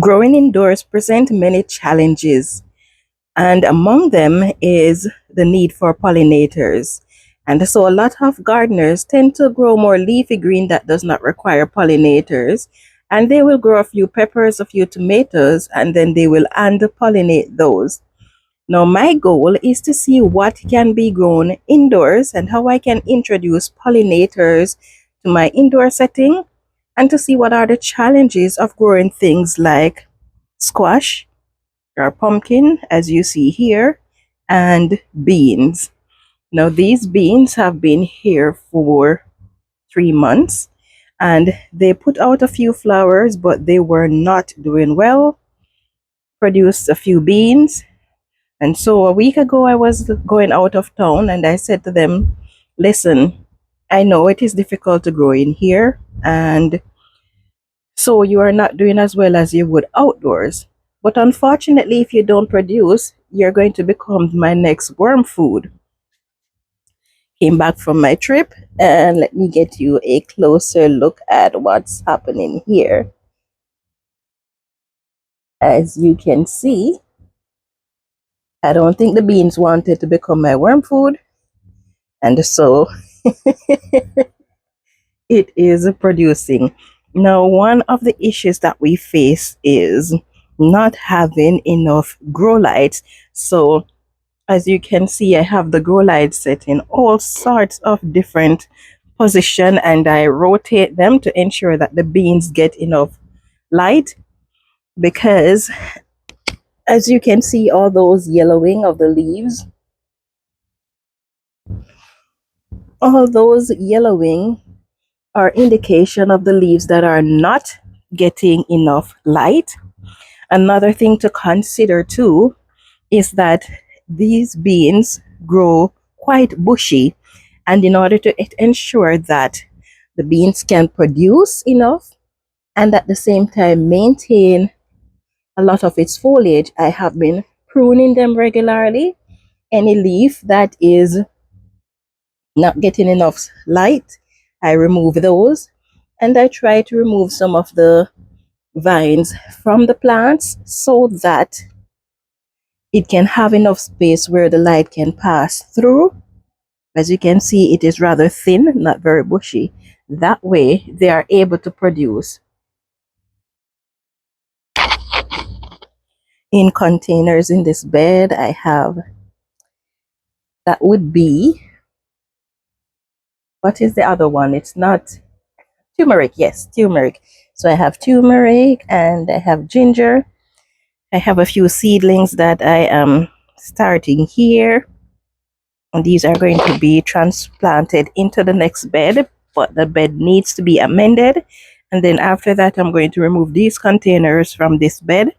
Growing indoors presents many challenges, and among them is the need for pollinators. And so a lot of gardeners tend to grow more leafy green that does not require pollinators. And they will grow a few peppers, a few tomatoes, and then they will under pollinate those. Now, my goal is to see what can be grown indoors and how I can introduce pollinators to my indoor setting, and to see what are the challenges of growing things like squash or pumpkin, as you see here, and beans. Now, these beans have been here for 3 months, and they put out a few flowers, but they were not doing well, produced a few beans. And so a week ago, I was going out of town and I said to them, listen, I know it is difficult to grow in here, and so you are not doing as well as you would outdoors. But unfortunately, if you don't produce, you're going to become my next worm food. Came back from my trip, and let me get you a closer look at what's happening here. As you can see, I don't think the beans wanted to become my worm food, and so it is producing. Now, one of the issues that we face is not having enough grow lights. So as you can see, I have the grow lights set in all sorts of different position, and I rotate them to ensure that the beans get enough light, because as you can see, all those yellowing of the leaves, all those yellowing are indication of the leaves that are not getting enough light. Another thing to consider too is that these beans grow quite bushy, and in order to ensure that the beans can produce enough and at the same time maintain a lot of its foliage, I have been pruning them regularly. Any leaf that is not getting enough light, I remove those, and I try to remove some of the vines from the plants so that it can have enough space where the light can pass through. As you can see, it is rather thin, not very bushy. That way, they are able to produce. In containers in this bed, I have, that would be, what is the other one? It's not turmeric. Yes, turmeric. So I have turmeric and I have ginger. I have a few seedlings that I am starting here. And these are going to be transplanted into the next bed, but the bed needs to be amended. And then after that, I'm going to remove these containers from this bed.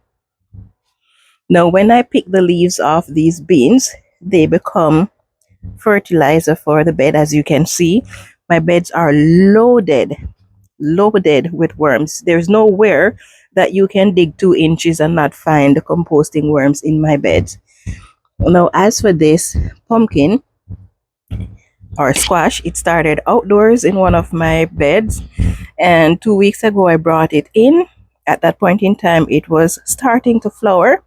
Now, when I pick the leaves off these beans, they become fertilizer for the bed. As you can see, my beds are loaded with worms. There's nowhere that you can dig 2 inches and not find composting worms in my beds. Now, as for this pumpkin or squash, it started outdoors in one of my beds, and 2 weeks ago I brought it in. At that point in time, it was starting to flower.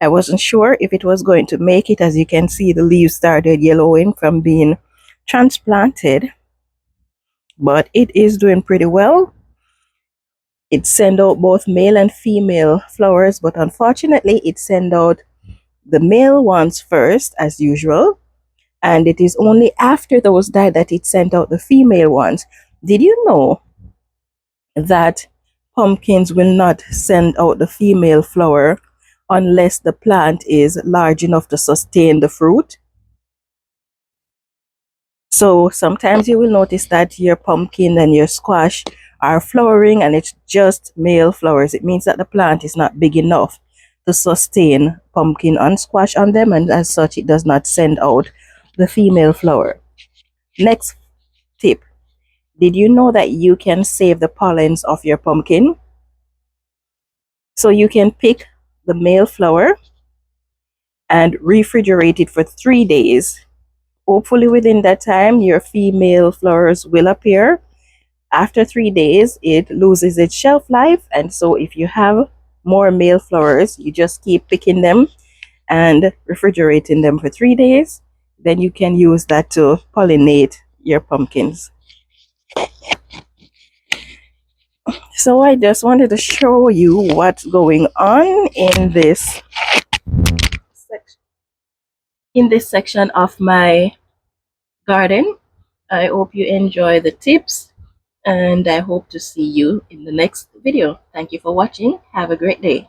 I wasn't sure if it was going to make it. As you can see, the leaves started yellowing from being transplanted, but it is doing pretty well. It sent out both male and female flowers, but unfortunately it sent out the male ones first, as usual, and it is only after those died that it sent out the female ones. Did you know that pumpkins will not send out the female flower unless the plant is large enough to sustain the fruit? So sometimes you will notice that your pumpkin and your squash are flowering and it's just male flowers. It means that the plant is not big enough to sustain pumpkin and squash on them, and as such it does not send out the female flower. Next tip. Did you know that you can save the pollens of your pumpkin? So you can pick the male flower and refrigerate it for 3 days. Hopefully within that time, your female flowers will appear. After 3 days, it loses its shelf life. And so if you have more male flowers, you just keep picking them and refrigerating them for 3 days. Then you can use that to pollinate your pumpkins. So I just wanted to show you what's going on section, in this section of my garden. I hope you enjoy the tips, and I hope to see you in the next video. Thank you for watching. Have a great day.